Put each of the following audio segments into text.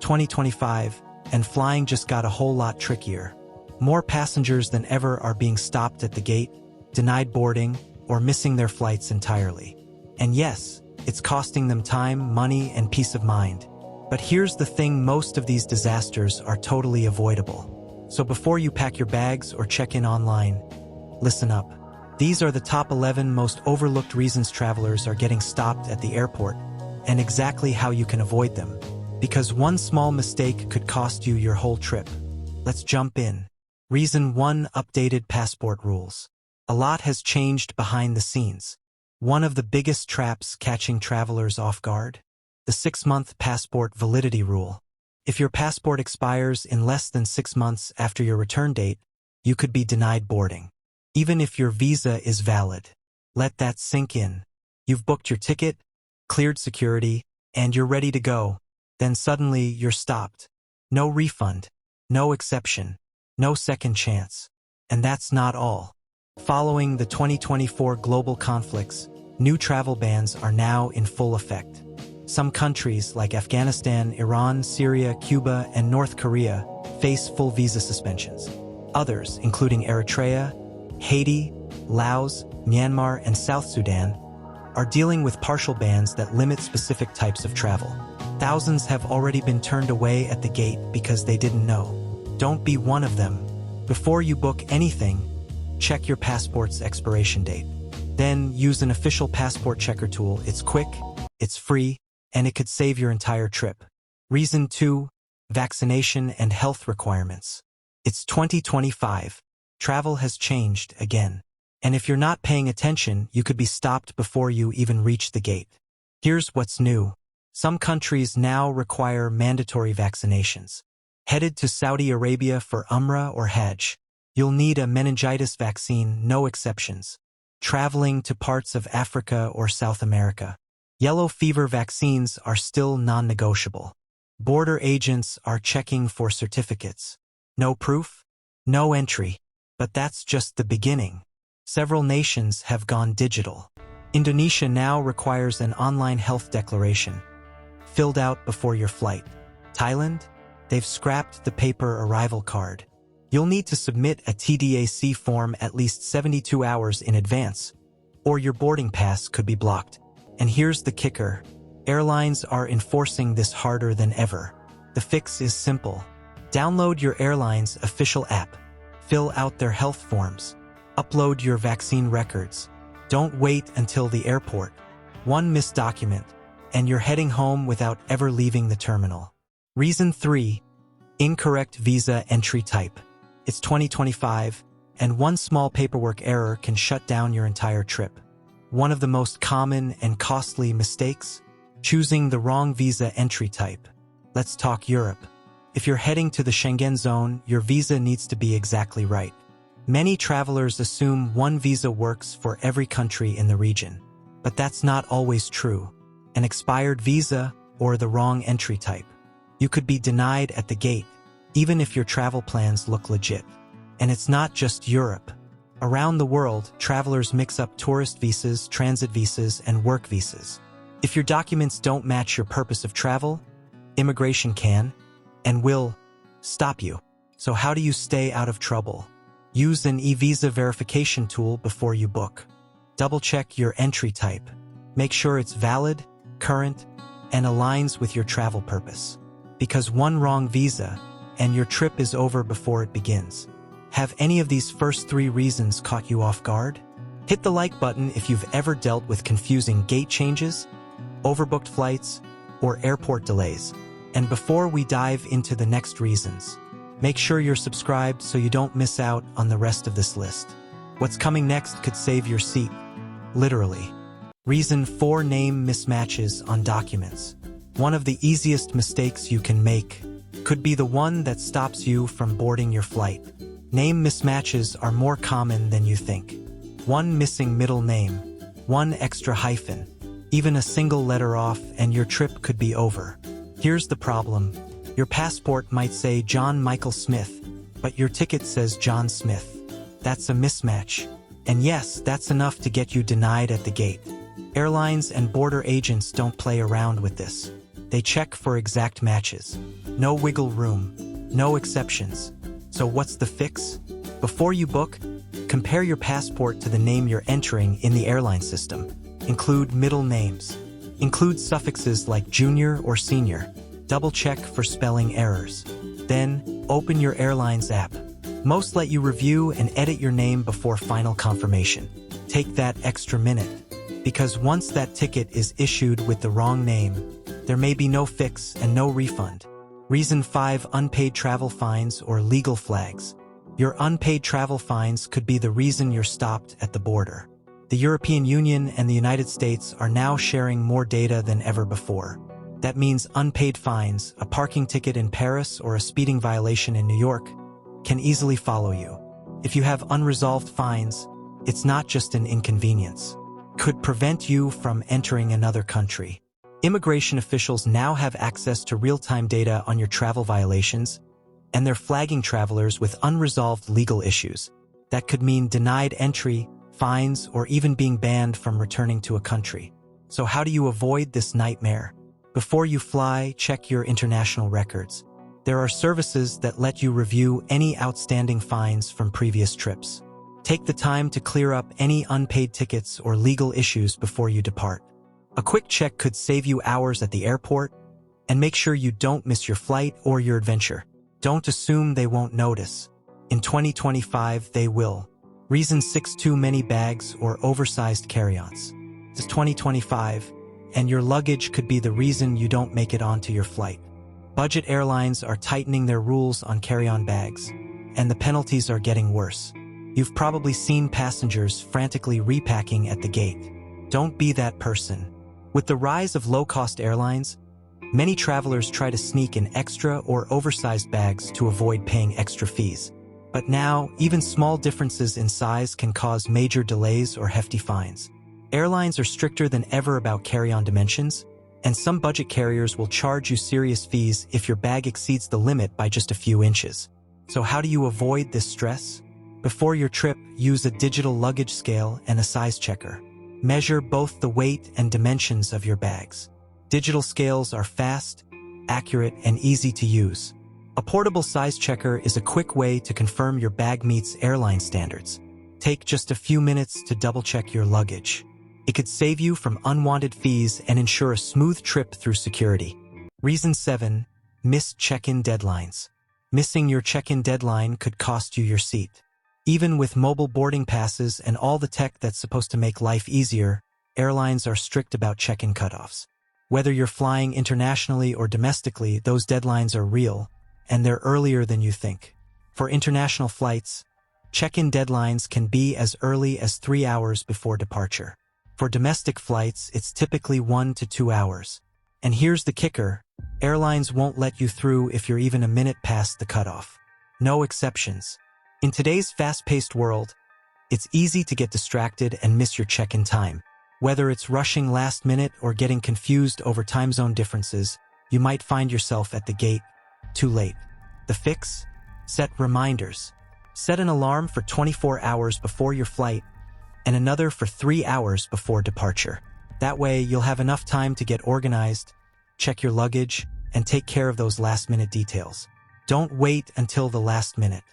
2025, and flying just got a whole lot trickier. More passengers than ever are being stopped at the gate, denied boarding, or missing their flights entirely. And yes, it's costing them time, money, and peace of mind. But here's the thing, most of these disasters are totally avoidable. So before you pack your bags or check in online, listen up. These are the top 11 most overlooked reasons travelers are getting stopped at the airport, and exactly how you can avoid them. Because one small mistake could cost you your whole trip. Let's jump in. Reason 1: updated passport rules. A lot has changed behind the scenes. One of the biggest traps catching travelers off guard? The 6-month passport validity rule. If your passport expires in less than 6 months after your return date, you could be denied boarding. Even if your visa is valid. Let that sink in. You've booked your ticket, cleared security, and you're ready to go. Then suddenly you're stopped. No refund, no exception, no second chance. And that's not all. Following the 2024 global conflicts, new travel bans are now in full effect. Some countries like Afghanistan, Iran, Syria, Cuba, and North Korea face full visa suspensions. Others, including Eritrea, Haiti, Laos, Myanmar, and South Sudan, are dealing with partial bans that limit specific types of travel. Thousands have already been turned away at the gate because they didn't know. Don't be one of them. Before you book anything, check your passport's expiration date. Then use an official passport checker tool. It's quick, it's free, and it could save your entire trip. Reason 2: vaccination and health requirements. It's 2025. Travel has changed again. And if you're not paying attention, you could be stopped before you even reach the gate. Here's what's new. Some countries now require mandatory vaccinations. Headed to Saudi Arabia for Umrah or Hajj, you'll need a meningitis vaccine, no exceptions. Traveling to parts of Africa or South America, yellow fever vaccines are still non-negotiable. Border agents are checking for certificates. No proof? No entry. But that's just the beginning. Several nations have gone digital. Indonesia now requires an online health declaration, filled out before your flight. Thailand? They've scrapped the paper arrival card. You'll need to submit a TDAC form at least 72 hours in advance, or your boarding pass could be blocked. And here's the kicker. Airlines are enforcing this harder than ever. The fix is simple. Download your airline's official app. Fill out their health forms. Upload your vaccine records. Don't wait until the airport. One missed document, and you're heading home without ever leaving the terminal. Reason 3: incorrect visa entry type. It's 2025, and one small paperwork error can shut down your entire trip. One of the most common and costly mistakes? Choosing the wrong visa entry type. Let's talk Europe. If you're heading to the Schengen zone, your visa needs to be exactly right. Many travelers assume one visa works for every country in the region. But that's not always true. An expired visa or the wrong entry type. You could be denied at the gate, even if your travel plans look legit. And it's not just Europe. Around the world, travelers mix up tourist visas, transit visas, and work visas. If your documents don't match your purpose of travel, immigration can and will stop you. So how do you stay out of trouble? Use an e-visa verification tool before you book. Double-check your entry type. Make sure it's valid, current, and aligns with your travel purpose. Because one wrong visa, and your trip is over before it begins. Have any of these first 3 reasons caught you off guard? Hit the like button if you've ever dealt with confusing gate changes, overbooked flights, or airport delays. And before we dive into the next reasons, make sure you're subscribed so you don't miss out on the rest of this list. What's coming next could save your seat. Literally. Reason 4: name mismatches on documents. One of the easiest mistakes you can make could be the one that stops you from boarding your flight. Name mismatches are more common than you think. One missing middle name, one extra hyphen, even a single letter off, and your trip could be over. Here's the problem. Your passport might say John Michael Smith, but your ticket says John Smith. That's a mismatch. And yes, that's enough to get you denied at the gate. Airlines and border agents don't play around with this. They check for exact matches. No wiggle room, no exceptions. So what's the fix? Before you book, compare your passport to the name you're entering in the airline system. Include middle names. Include suffixes like junior or senior. Double-check for spelling errors. Then, open your airline's app. Most let you review and edit your name before final confirmation. Take that extra minute, because once that ticket is issued with the wrong name, there may be no fix and no refund. Reason 5: unpaid travel fines or legal flags. Your unpaid travel fines could be the reason you're stopped at the border. The European Union and the United States are now sharing more data than ever before. That means unpaid fines, a parking ticket in Paris or a speeding violation in New York, can easily follow you. If you have unresolved fines, it's not just an inconvenience. Could prevent you from entering another country. Immigration officials now have access to real-time data on your travel violations, and they're flagging travelers with unresolved legal issues. That could mean denied entry, fines, or even being banned from returning to a country. So how do you avoid this nightmare? Before you fly, check your international records. There are services that let you review any outstanding fines from previous trips. Take the time to clear up any unpaid tickets or legal issues before you depart. A quick check could save you hours at the airport, and make sure you don't miss your flight or your adventure. Don't assume they won't notice. In 2025, they will. Reason 6: too many bags or oversized carry-ons. It's 2025, and your luggage could be the reason you don't make it onto your flight. Budget airlines are tightening their rules on carry-on bags, and the penalties are getting worse. You've probably seen passengers frantically repacking at the gate. Don't be that person. With the rise of low-cost airlines, many travelers try to sneak in extra or oversized bags to avoid paying extra fees. But now, even small differences in size can cause major delays or hefty fines. Airlines are stricter than ever about carry-on dimensions, and some budget carriers will charge you serious fees if your bag exceeds the limit by just a few inches. So how do you avoid this stress? Before your trip, use a digital luggage scale and a size checker. Measure both the weight and dimensions of your bags. Digital scales are fast, accurate, and easy to use. A portable size checker is a quick way to confirm your bag meets airline standards. Take just a few minutes to double-check your luggage. It could save you from unwanted fees and ensure a smooth trip through security. Reason 7: missed check-in deadlines. Missing your check-in deadline could cost you your seat. Even with mobile boarding passes and all the tech that's supposed to make life easier, airlines are strict about check-in cutoffs. Whether you're flying internationally or domestically, those deadlines are real, and they're earlier than you think. For international flights, check-in deadlines can be as early as 3 hours before departure. For domestic flights, it's typically 1 to 2 hours. And here's the kicker: airlines won't let you through if you're even a minute past the cutoff. No exceptions. In today's fast-paced world, it's easy to get distracted and miss your check-in time. Whether it's rushing last minute or getting confused over time zone differences, you might find yourself at the gate too late. The fix? Set reminders. Set an alarm for 24 hours before your flight and another for 3 hours before departure. That way, you'll have enough time to get organized, check your luggage, and take care of those last-minute details. Don't wait until the last minute.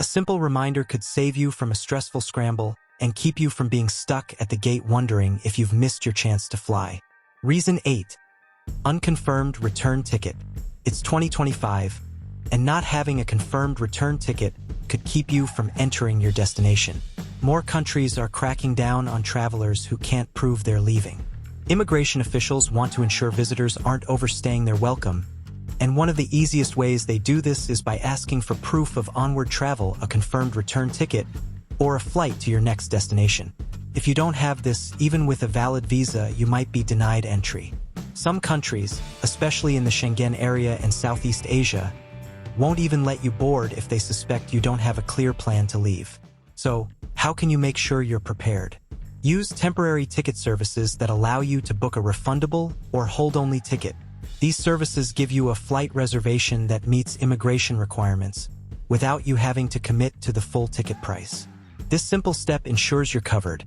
A simple reminder could save you from a stressful scramble and keep you from being stuck at the gate wondering if you've missed your chance to fly. Reason 8: unconfirmed return ticket. It's 2025, and not having a confirmed return ticket could keep you from entering your destination. More countries are cracking down on travelers who can't prove they're leaving. Immigration officials want to ensure visitors aren't overstaying their welcome, and one of the easiest ways they do this is by asking for proof of onward travel, a confirmed return ticket, or a flight to your next destination. If you don't have this, even with a valid visa, you might be denied entry. Some countries, especially in the Schengen area and Southeast Asia, won't even let you board if they suspect you don't have a clear plan to leave. So, how can you make sure you're prepared? Use temporary ticket services that allow you to book a refundable or hold-only ticket. These services give you a flight reservation that meets immigration requirements without you having to commit to the full ticket price. This simple step ensures you're covered,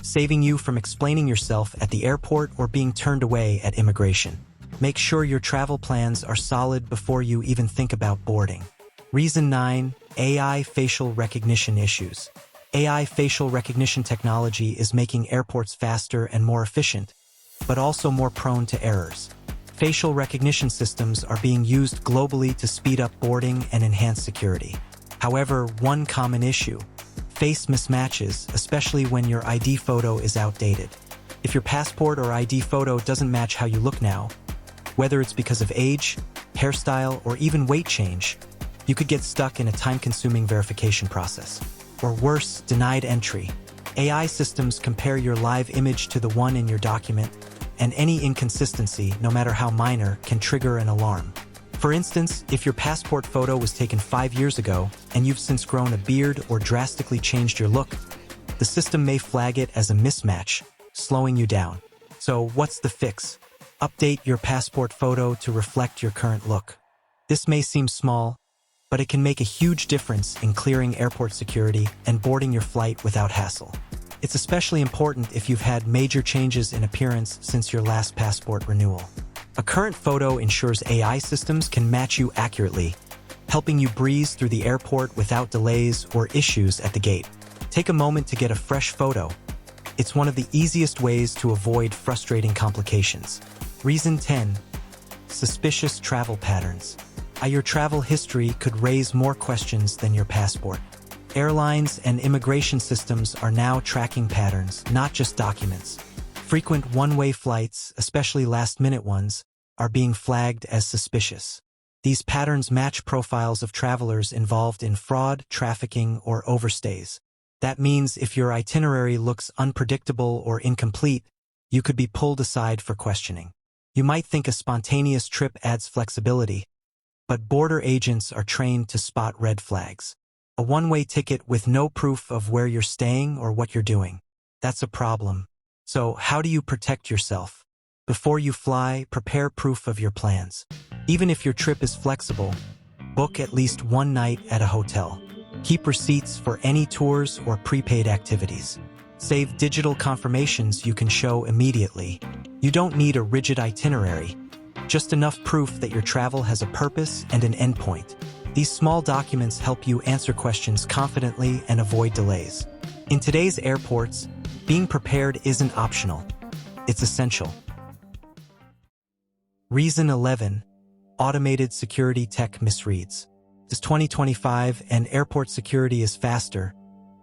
saving you from explaining yourself at the airport or being turned away at immigration. Make sure your travel plans are solid before you even think about boarding. Reason 9. AI facial recognition issues. AI facial recognition technology is making airports faster and more efficient, but also more prone to errors. Facial recognition systems are being used globally to speed up boarding and enhance security. However, one common issue: face mismatches, especially when your ID photo is outdated. If your passport or ID photo doesn't match how you look now, whether it's because of age, hairstyle, or even weight change, you could get stuck in a time-consuming verification process. Or worse, denied entry. AI systems compare your live image to the one in your document, and any inconsistency, no matter how minor, can trigger an alarm. For instance, if your passport photo was taken 5 years ago and you've since grown a beard or drastically changed your look, the system may flag it as a mismatch, slowing you down. So what's the fix? Update your passport photo to reflect your current look. This may seem small, but it can make a huge difference in clearing airport security and boarding your flight without hassle. It's especially important if you've had major changes in appearance since your last passport renewal. A current photo ensures AI systems can match you accurately, helping you breeze through the airport without delays or issues at the gate. Take a moment to get a fresh photo. It's one of the easiest ways to avoid frustrating complications. Reason 10. Suspicious travel patterns. Your travel history could raise more questions than your passport. Airlines and immigration systems are now tracking patterns, not just documents. Frequent one-way flights, especially last-minute ones, are being flagged as suspicious. These patterns match profiles of travelers involved in fraud, trafficking, or overstays. That means if your itinerary looks unpredictable or incomplete, you could be pulled aside for questioning. You might think a spontaneous trip adds flexibility, but border agents are trained to spot red flags. A one-way ticket with no proof of where you're staying or what you're doing. That's a problem. So how do you protect yourself? Before you fly, prepare proof of your plans. Even if your trip is flexible, book at least one night at a hotel. Keep receipts for any tours or prepaid activities. Save digital confirmations you can show immediately. You don't need a rigid itinerary, just enough proof that your travel has a purpose and an endpoint. These small documents help you answer questions confidently and avoid delays. In today's airports, being prepared isn't optional. It's essential. Reason 11. Automated security tech misreads. It's 2025 and airport security is faster,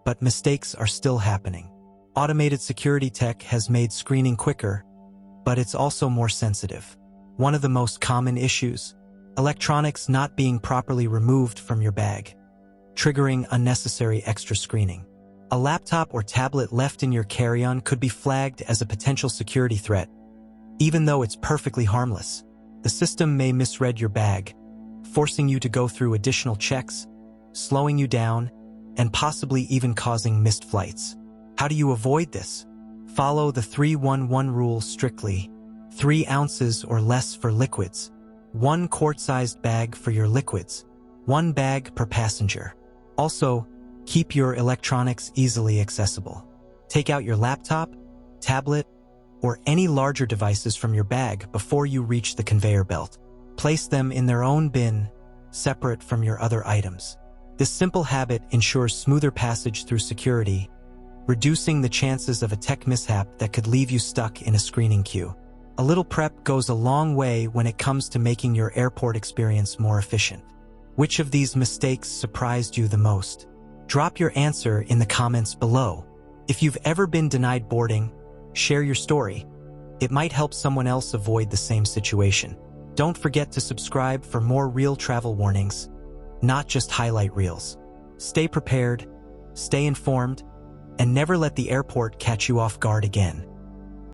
but mistakes are still happening. Automated security tech has made screening quicker, but it's also more sensitive. One of the most common issues: electronics not being properly removed from your bag, triggering unnecessary extra screening. A laptop or tablet left in your carry-on could be flagged as a potential security threat, even though it's perfectly harmless. The system may misread your bag, forcing you to go through additional checks, slowing you down, and possibly even causing missed flights. How do you avoid this? Follow the 3-1-1 rule strictly. 3 ounces or less for liquids. 1 quart-sized bag for your liquids. 1 bag per passenger. Also, keep your electronics easily accessible. Take out your laptop, tablet, or any larger devices from your bag before you reach the conveyor belt. Place them in their own bin, separate from your other items. This simple habit ensures smoother passage through security, reducing the chances of a tech mishap that could leave you stuck in a screening queue. A little prep goes a long way when it comes to making your airport experience more efficient. Which of these mistakes surprised you the most? Drop your answer in the comments below. If you've ever been denied boarding, share your story. It might help someone else avoid the same situation. Don't forget to subscribe for more real travel warnings, not just highlight reels. Stay prepared, stay informed, and never let the airport catch you off guard again.